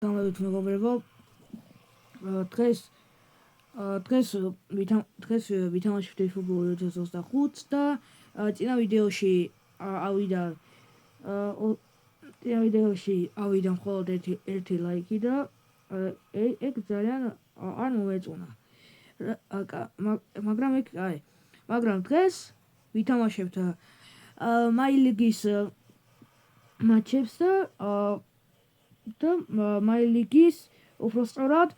მოგესალმებით მეგობრებო. დღეს ვითამაშებთ ფუტბოლ 2025 და წინა ვიდეოში ავიდა მხოლოდ ერთი ლაიქი და ეგ ძალიან არ მომეწონა. მაგრამ დღეს ვითამაშებთ მაილიგის მატჩებს და მაილიგის უბრალოდ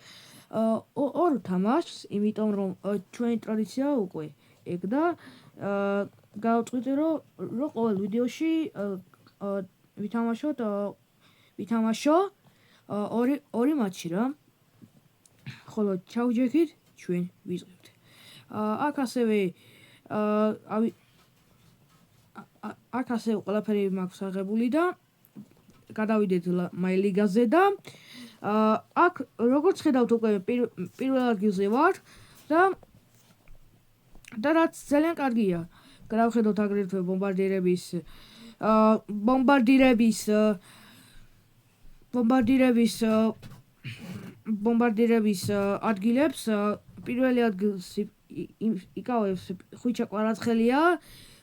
ორ თამაშს, იმიტომ რომ ჩვენი ტრადიციაა უკვე ეგ და გავწყვიტე რომ ყოველ ვიდეოში ვითამაშო ორი მატჩი რა. ხოლო ჩავჯექით ჩვენ ვიწყებთ. აქ ასევე ყველაფერი მაქვს აღებული და გადავიდეთ მაილიგაზე და აქ როგორც ხედავთ უკვე პირველ ადგილზე ვარ და რაც ძალიან კარგია. გადავხედოთ აგრეთვე ბომბარდირების ადგილებს. პირველი ადგილს იკავებს ხვიჩა კვარაცხელია,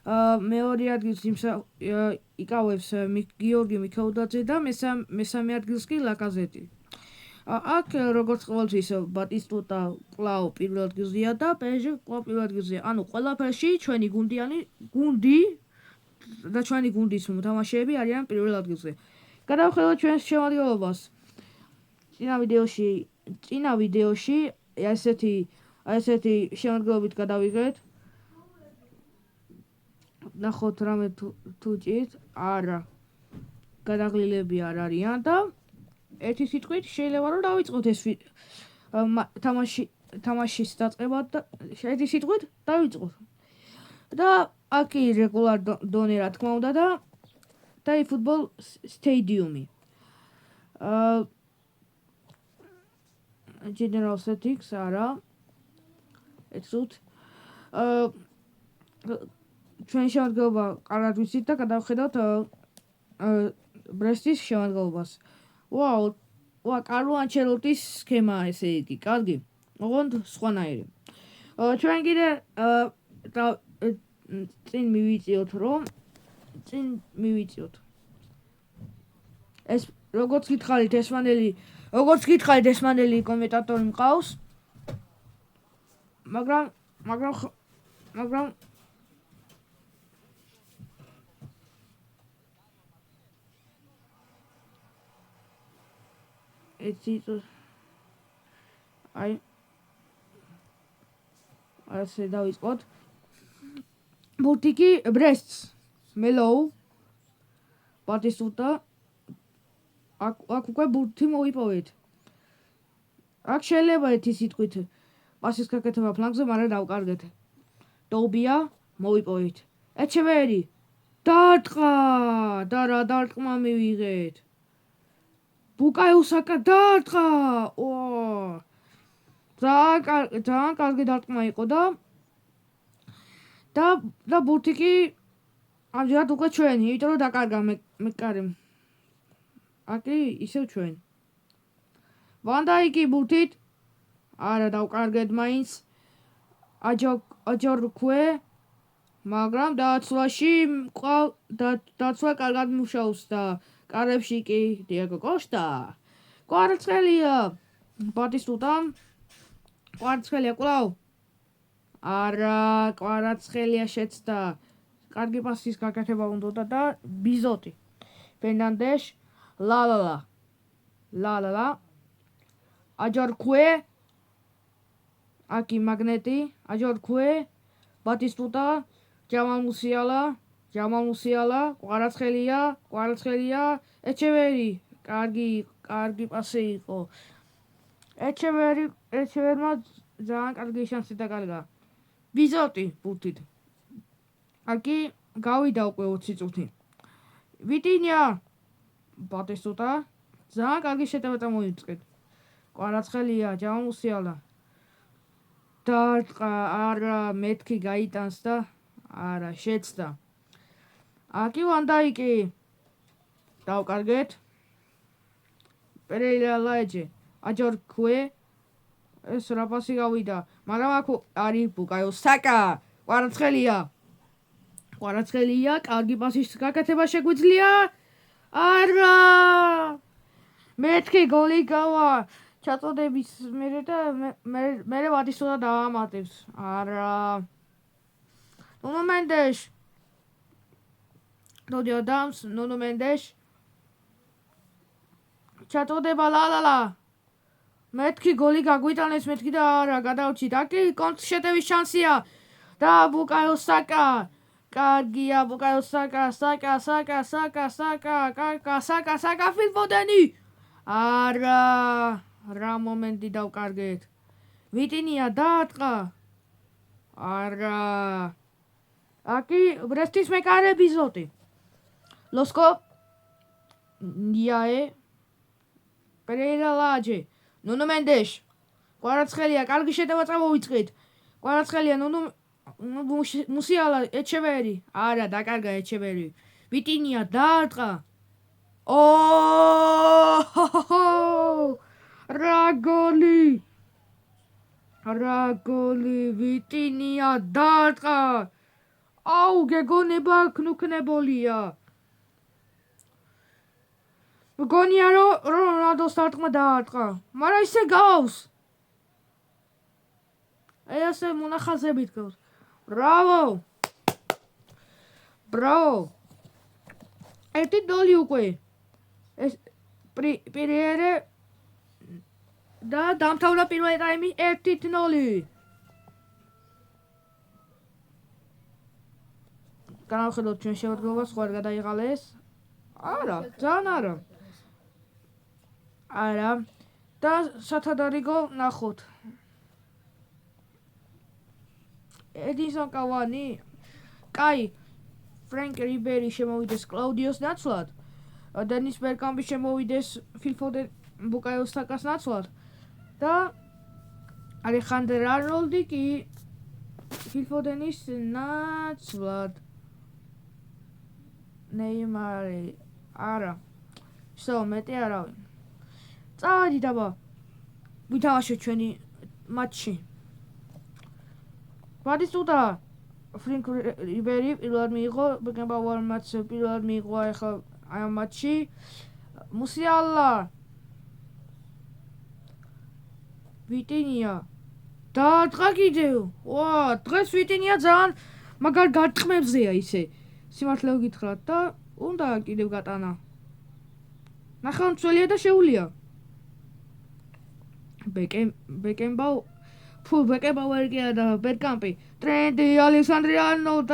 მეორე ადგილს იკავებს გიორგი მიქაუდაძე და მესამე ადგილს კი ლაკაზეტი. აქ როგორც ყოველთვის ბატისტუტა კვლავ პირველ ადგილზეა და PSG კვლავ პირველ ადგილზეა. ანუ ყველაფერში ჩვენი გუნდის მოთამაშეები არიან პირველ ადგილზე. გადავხედოთ ჩვენს შემადგენლობას. წინა ვიდეოში ესეთი შემადგენლობით გადავიღეთ. ნახოთ რამე თუ ჭირთ. არა, გადაღლილები არ არიან და ერთი სიტყვით შეიძლება რომ დავიწყოთ ეს თამაშის დაწყება და ერთი სიტყვით დავიწყოთ. და აქ რეგულარ დონე რა თქმა უნდა და ფუტბოლ სტადიუმი. General settings არა. ეცუთ. ჩვენ შემადგენლობა კარგად ვიცით და გადავხედოთ ბრესტის შემადგენლობას. კარლო ანჩელოტის სქემაა ესე იგი. კარგი. ოღონდ სხვანაირი. ჩვენ კიდე წინ მივიწიოთ. ეს როგორც გითხარით ესპანელი კომენტატორი მყავს. მაგრამ ასე დავიწყოთ. ბურთიკი ბრესტს მელოუ ბატისტუტა აქ უკვე ბურთი მოვიპოვეთ. აქ შეიძლება ერთი სიტყვით პასის გაკეთება ფლანგზე, მაგრამ დავკარგეთ. დოუბია მოვიპოვეთ. ეჩევერი დარტყა და რა დარტყმა მივიღეთ. ბუკაიო საკა დარტყა. ძალიან კარგი დარტყმა იყო და ბურთიკი ამჯერად უკვე ჩვენი, იმიტომ რომ დაკარგა მეკარემ. აკი ისევ ჩვენ. ვანდაიკი ბურთით არა დავკარგეთ მაინც. აჯორქვე, მაგრამ დაცვა კარგად მუშაობს და კარებში კი დიეგო კოშტა. კვარაცხელია ბატისტუტა. კვარაცხელია კვლავ. არა, კვარაცხელია შეცდა. კარგი პასის გაკეთება უნდოდა და ბიზოტი. ფერნანდეშ ლალა აჯორქვე. აკი მაგნეტი აჯორქვე. ბატისტუტა ჯამალ მუსიალა კვარაცხელია ეჩევერი. კარგი პასი იყო. ეჩევერმა ძალიან კარგი შანსი დაკარგა. ბიზოტი ბურთით. აკი გავიდა უკვე 20 წუთი. ვიტინია ბატისტუტა ძალიან კარგი შეტევა მოიწყეთ. კვარაცხელია ჯამალ მუსიალა დარტყა არა მეთქი გაიტანს და არა შეცდა. აკი ვანდაიკი დავკარგეთ. პერეირა ლაეჯე აჯორქვე ეს რა პასი გავიდა მაგრამ აქ არის ბუკაიო საკა კვარაცხელია კარგი პასის გაკეთება შეგვიძლია არა მეთქი გოლი გავა ჩაწოდების მერე და მე ვადისოდა დაამატებს არა ნუნუ მენდეშ დოდიო დამს ნუნუ მენდეშ ჩაწოდება ლალალა მეთქი გოლი გაგვიტანეს მეთქი და არა გადავჭით აკი კონტრშეტევის შანსია და ბუკაიო საკა კარგია ბუკაიო საკა ფილფოდენი არა რა მომენტი დავკარგეთ ვიტინია დაატყა არა აკი ბრესტის მეკარე ბიზოტი ლოსკო ნიაე პერეირა ლაჯე ნუნუ მენდეშ კვარაცხელია კარგი შეტევა წამოვიწყეთ კვარაცხელია ნუნუ მუსიალა ეჩევერი არა დაკარგა ეჩევერი ვიტინია დაარტყა რა გოლი ვიტინია დაარტყა აუ გეგონება ქნუქნებოლია მგონია რომ რონალდოს დარტყმა დაარტყა მაგრამ ისე გავს ესე მონახაზებით გავს ბრავო ერთი დოლი უკვე ეს პერიერე და დამთავრდა პირველი ტაიმი 1-0 განავხედოთ ჩვენ შემოდგომას ხო არ გადაიღალეს არა ძალიან არა და სათადარიგო ნახოთ Edison Cavani კაი ფრენკ რიბერი შემოვიდეს კლაუდიოს ნაცვლად დენის ბერგკამპი შემოვიდეს ფილფოდენ ბუკაიო საკას ნაცვლად და ალეხანდრ არნოლდი კი ფილფოდენის ნაცვლად ნეიმარი არა შო მეტი არავინ წავედი დაბა ვითამაშოთ ჩვენი მატჩი ბადისტუტა ფრენკ რიბერი პირველად მიიღო ბეკენბაუერ მატჩში პირველად მიიღო ახლა ამ მატჩში მუსიალა ვიტინია დაარტყა კიდევ ვა დღეს ვიტინია ძალიან მაგარ გარტყმებზეა ისე სიმართლე ვგითხრათ და უნდა კიდევ გატანა ნახევარმცველია და შეუულია ბეკენბაუერი კი და ბერგკამპი ტრენდი ალექსანდრე არნოლდ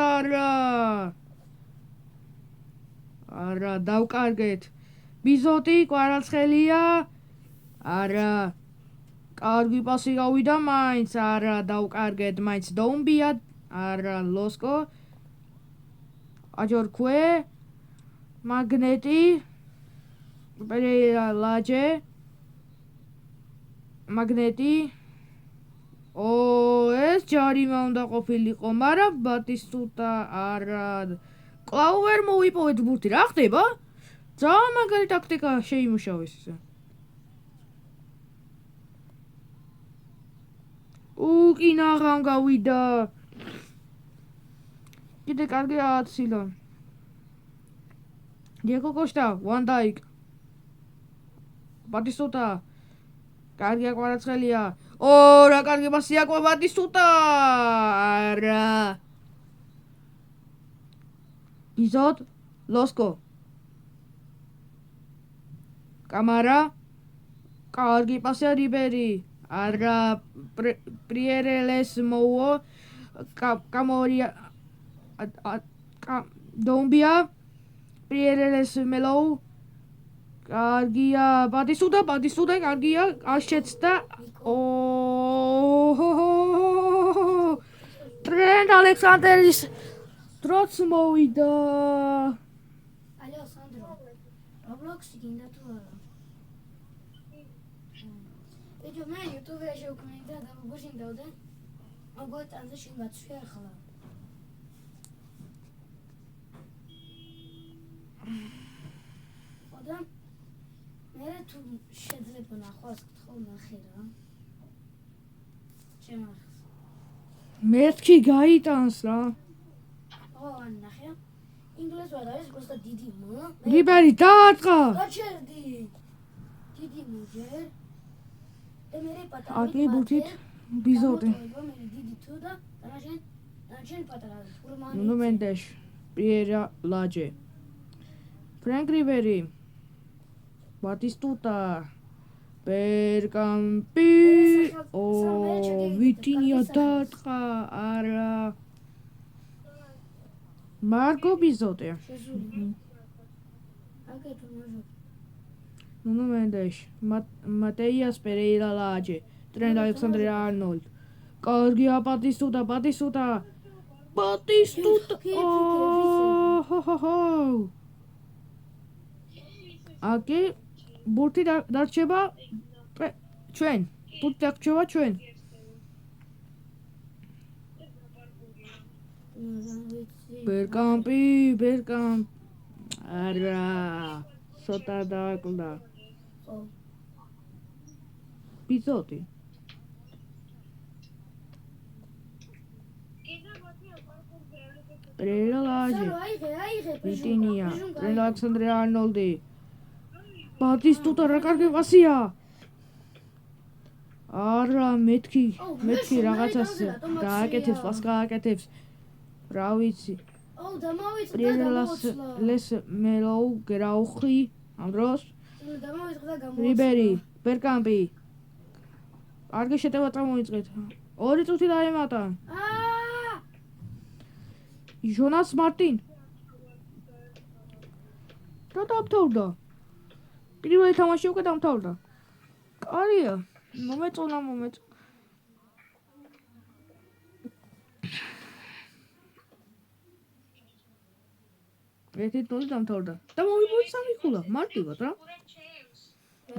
არა დავკარგეთ ბიზოტი კვარაცხელია არა კარგი პასი გავიდა მაინც არა დავკარგეთ მაინც დომბია არა ლოსკო აჯორქვე მაგნეტი პერეირა ლაჯე მაგნეტი ეს ჯარიმა უნდა ყოფილიყო მაგრამ ბატისტუტა არა კлау ვერ მოიპოვეთ ბურთი რა ხდება ძალიან მაგარი ტაქტიკა შეიმუშავეს ისე კინაღამ გავიდა კიდე კარგი აცილა დიეგო კოშტა ვან დაიკ ბატისტუტა კარგია კვარაცხელია რა კარგი პასია ბატისტუტა არა ბიზოტ ლოსკო კამარა კარგი პასია რიბერი არა პრიერელეს მოუო კამორია დომბია პრიერელეს მელოუ კარგია ბატისტუტა კარგია აშეცდა ტრენდ ალექსანდრის დროც მოვიდა ალო სანდრო რობლოქსი გინდა თუ არა ეჯო მე YouTube-ში უკმენდა და გუშინ დავდე აგო ტანზე შეგაცვი ახლა და მე მე თუ შეიძლება ნახვას გთხოვ ნახე რა. შემახს. მეთქი გაიტანს რა. ო ან ნახე. ინგლისურად არის просто დიდი მო. რიბერი დაარტყა. გაჩერდი. დიდი მოჯერ. და მე პატარა. აკი ბუთით ბიზოტი. მე დიდი თუ და დანაშენ პატარა. ნუნუ მენდეშ, პიერა ლაჯე. ფრენკ რიბერი. ბატისტუტა. ბერგამპი. ო ვიტინია დაარტყა. არა. მარგო ბიზოტი. აკეთო მოჟო. ნუნუ მენდეშ, მატეიას პერეირა ლაჯე, ტრენდ ალექსანდრე არნოლდ. კარგია ბატისტუტა. აკი ბურთი დარჩება ჩვენ. ბერგამპი. არა. სოტა დააკლდა. ბიზოტი. პრერა ლაჯე. ვიტინია. ტრენდ ალექსანდრე არნოლდი. ბატისტუტა რა კარგი პასია. არა მეთქი რაღაცას დააკეთებს, პას გააკეთებს. რა ვიცი. აუ დამავიწყდა ლეს მელოუ გრაუხი ამ დროს. დამავიწყდა გამო. რიბერი, ბერგამპი. კარგი შეტევა წამოიწყეთ. 2 წუთი დაემატა. ჟონას მარტინ. რა დამთავრდა? პირველი თამაში უკვე დამთავრდა. კარგია. მომეწონა. ერთი თული დამთავრდა. და მოვიბოთ 3 ქულა. მარტივად რა.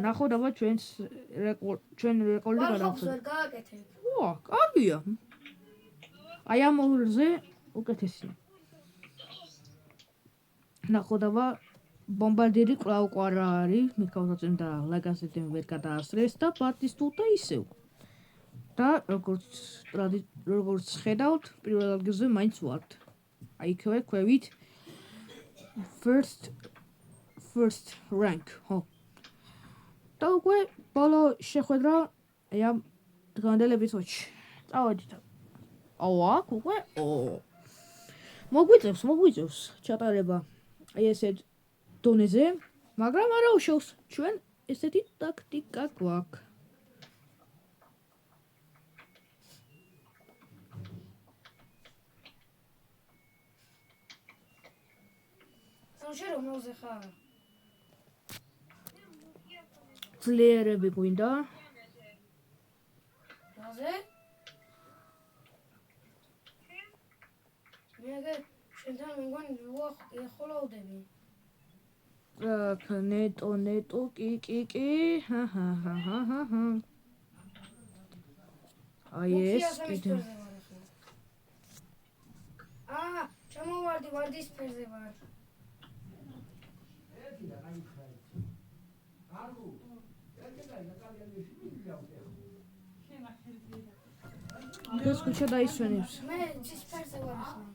ნახოთ აბა ჩვენ რეკორდი გადავხსნით. ვა, კარგია. აი ამ ორზე უკეთესია. ნახოთ აბა ბომბარდირი კვლავ არის, მიქაუთაცემ და ლაგასეთემ ვერ გადაასწრეს და ბატისტუტა ისევ. და როგორც ხედავთ, პირველ ადგილზე მაინც ვართ. აი იქ ქვევით first rank, ხო. და უკვე ბოლო შეხვედრა აი ამ დღევანდელების ოჩ. წავედით. აუ აქ უკვე მოგვიწევს ჩატარება. აი ესეთ დონეზე, მაგრამ არა უშავს. ჩვენ ესეთი ტაქტიკა გვაქვს. სამშე რომელზე ხარ? ძლიერები გვინდა. რაზე? მე შენთან მეგონი ეხოლავდები. აქ ნეტო კი. აი ეს კიდე. ჩამოვარდი ვარდის ფერზე ვარ. ეს კუჩა დაისვენებს. მე ცისფერზე ვარ ახლა.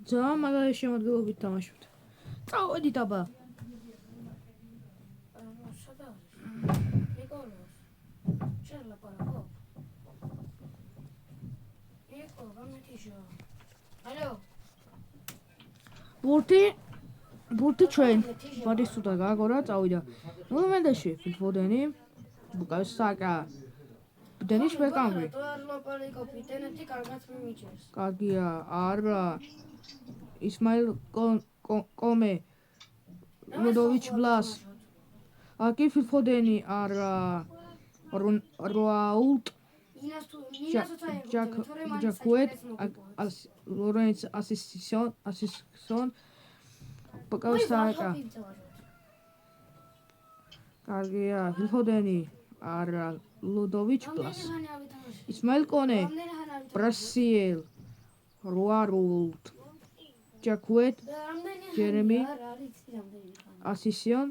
ძალიან მაგარი შემოდგომით თამაშობთ. წავედით აბა. სადა? ნიკოლოს. შენ ლაპარაკობ? ნიკო, გამეთიშო. ალო. ბურთი ჩვენ. ბატისტუტა გააგორა, წავიდა. ნუ მენდეში, ფილფოდენი. ბუკას საკა. დენის ბერგამპი. კარგია, არა. ისმაილ კომე. ლუდოვიჩ ბლას. აკი ფილფოდენი, არა. როაულტ. ჯაკუეთ. ლორენც ასისონ. ბუკას საკა. კარგია, ფილფოდენი. არა ლუდოვიჩ პლას ისმაილ კონე ბრასიელ როარულტ ჯაკვეთ, რამდენი ჯერემი, არ არის რამდენი ხანი. ასისიონ.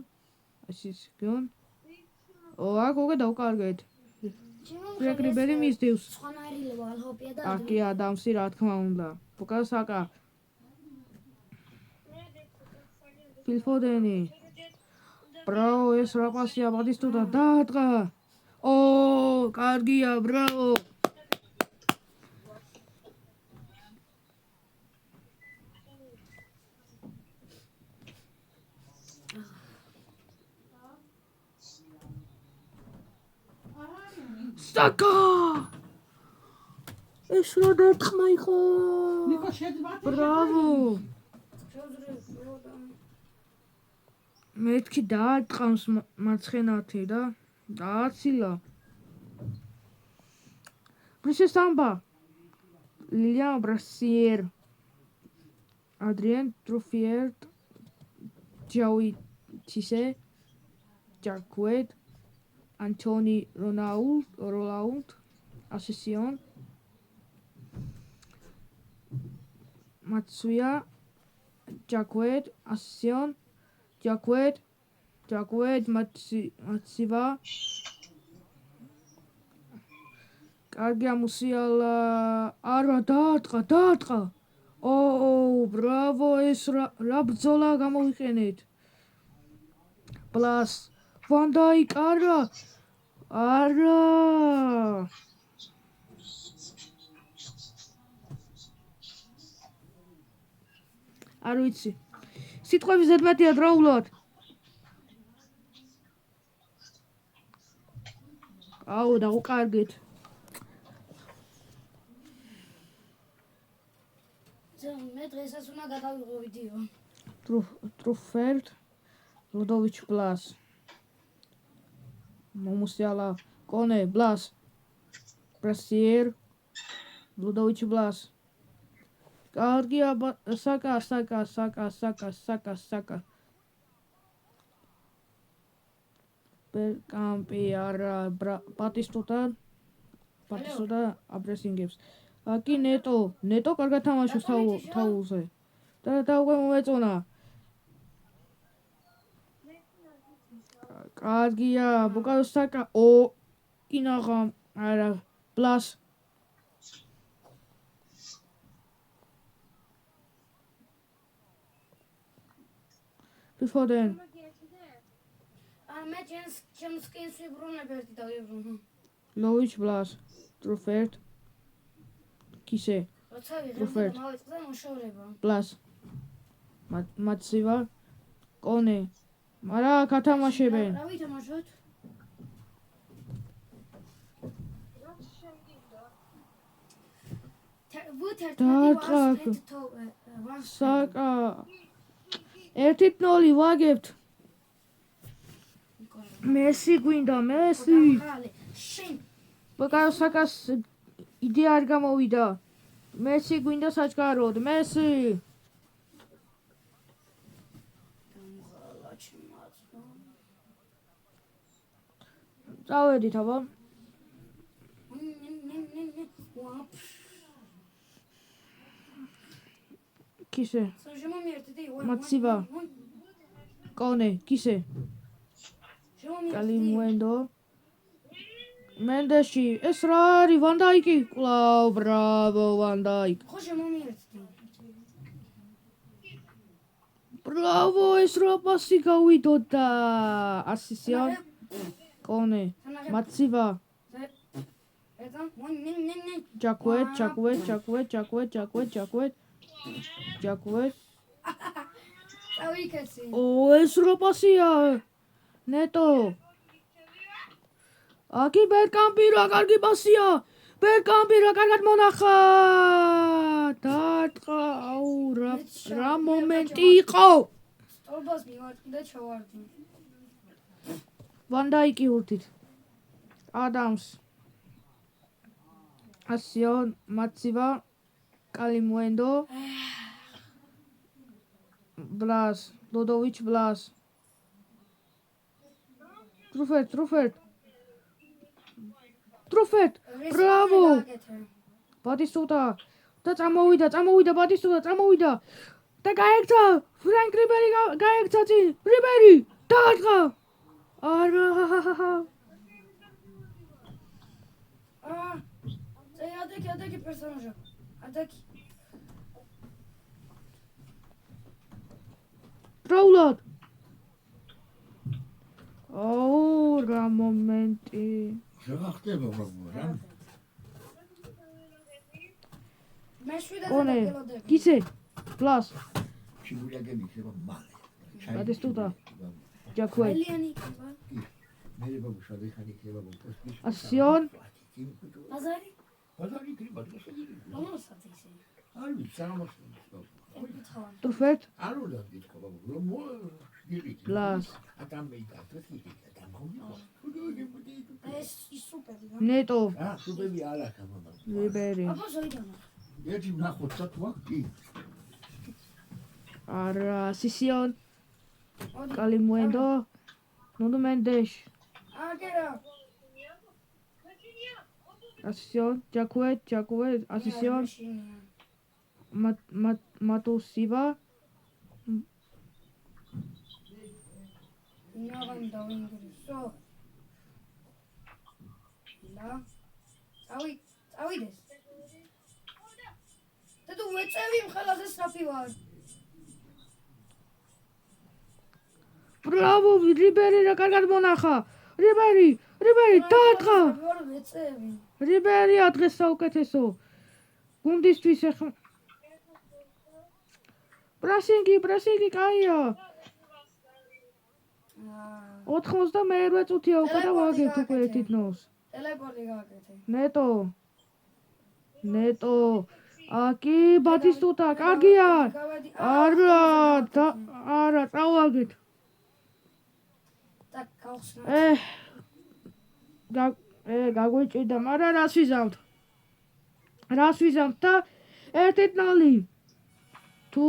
აქ უკვე დავკარგეთ. რეკრიბერი მისდევს. სხვანაირილება ალჰოპია და აკი ადამსი რა თქმა უნდა. ბუკაიო საკა. ფილფოდენი. ბრავო, ეს რა პასია ბატისტუტა დაატყა. კარგია, ბრავო. საკა! ეს რა დარტყმა იყო? ნიკო შეძვათ. ბრავო. მეთქი დაარტყამს მარცხენათი და დააცილა. ბრისეს ამბა. ლილიან ბრასიერ. ადრიან ტრუფიერტ. ჯაუი თისე. ჯაკვეთ. ანტონი როლაუნდ. ასისიონ. მაცვია. ჯაკვეთ. ასისიონ. ჯაკვეთ, მაცივა. კარგია მუსიალა. არა, დაარტყა. ბრავო, ეს რა ბრძოლა გამოვიყენეთ. პლას ვანდაიკ არა. არ ვიცი. სიტყვები ზედმეტია დროულად. დავუკარგეთ. მე დღესაც უნდა გადავიღო ვიდეო. ტრუფერტ, ლუდოვიჩ პლას. მომუსიალა, კონე, პლას. ბრასიერ, ლუდოვიჩ პლას. კარგია, საკა. ბერკამპი არა, ბატისტუტა აპრესინგებს. აკი ნეტო კარგად თამაშობს თაულზე. და უკვე მომეწონა. კარგია, ბუკაიო საკა. კინაღა არა, პლას. Before მე ჩემს სკინს ვიბრუნებ ერთი და ვიბრუნო. ლოვიჩ ბლას, ტრუფერტ, კისე, როცა ვიღებ მოვიწყდა მოშორება. ბლას, მაცივა, კონე, მარა კათამაშებენ. რა ვითამაშოთ? საკა 1-0 ვაგებთ. მესი გვინდა, მესი. ბუკაიო საკას იდეა არ გამოვიდა. მესი გვინდა საჩქაროდ, მესი. წავედით აბა. კისე. მაცივა. კონე, კისე. კალიმუენდო. მენდეში, ეს რა არის? ვანდაიკი? კლავ, ბრავო, ვანდაიკ. ხო შემომიერთდი. ბრავო, ეს რა პასი გავიდოდა. ასისიონ. კონე, მაცივა. ჯაკვეთ. წავიქეცი. ეს რა პასია? ნეტო. აკი ბერკამპი რა კარგი პასია. ბერკამპი რა კარგად მონახა. დაარტყა, რა მომენტი იყო. სტოლბას მივარტყი და ჩავარდი. ვანდაიკი ურთით. ადამს. ასიონ, მაცივა, კალიმუენდო. ბლას, ლუდოვიჩ ბლას. ტრუფერტ. ბრავო. ბატისტუტა. და წამოვიდა ბატისტუტა, წამოვიდა. და გაიქცა ფრენკ რიბერი გაიქცა წინ რიბერი დაარტყა არა Атаки персонажа. Атаки. Раулат. Оо, რა მომენტი. რა ხდება რა? კონე, გიცე. პლას. ჩიგულაგები ხება მალე. გადესტუტა. ჯაქვე. მე ბაბუშა დიხანი ხება პოსტის. ასიონ. ბაზარი? ბაზარი ხება დღესები. რომელსაც ისე? არ ვიცი, სამოს. ტრფეთ? არ უნდა გითხრა ბაბუ, რომ გიგით. პლას. ატამი გასწრაფი და მოვიდა. ეს სუპერი რა. ნეტო. სუპერი ალაკა მამა. რიბერი. აბა ზოიდანა. ერთი ნახოთ სათვაკი. არა, სისიონ. კალიმუენდო. ნუნდუ მენდეშ. აგერა. ასისიონ, ჯაქვე, ასისიონ. მატუსივა. ნაღამ დავინგრისო. ლა. წავიდეს. და თუ ვეწევი მხოლოდ სწრაფი ვარ. ბრავო, რიბერი რა კარგად მონახა. რიბერი, დაარტყა. ვარ ვეწევი. რიბერი დღეს საუკეთესო. გუნდისთვის ახლა პრესინგი კაია. 91 წუთია უკვე და ვაგებთ უკვე ერთით ნოს. ტელეპორტი გააკეთე. ნეტო. აკი ბატისტუტა, კარგია. არა, წავაგეთ. და გავხსნა. გაგვიჭირდა, მაგრამ რას ვიზამთ და ერთით ნალი. თუ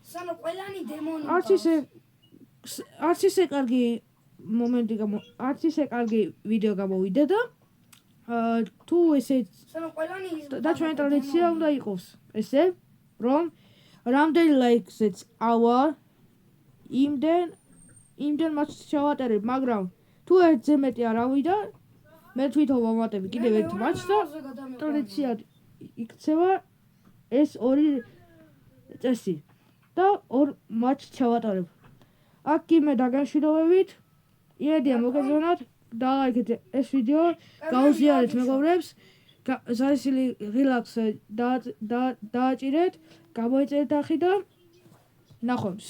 სანო ყველანი დემონი. არც ისე კარგი მომენტი არც ისე კარგი ვიდეო გამოვიდა და თუ ესე სანო ყველანი და ჩვენი ტრადიცია უნდა იყოს ესე რომ რამდენი ლაიქზეც ავა იმდენ მას შევატარებ, მაგრამ თუ ერთზე მეტი არ ავიდა მე თვითონ ვამატები კიდევ ერთ მატჩს და ტრადიცია იქცევა ეს ორი წესი და ორ მატჩს შევატარებ. აქ მე დაგანშვიდობებით. იმედია მოგეწონათ. დალაიქეთ ეს ვიდეო, გაუზიარეთ მეგობრებს. ზარისილი რილაქს დააჭირეთ, გამოიწერეთ ახი და ნახვამდის.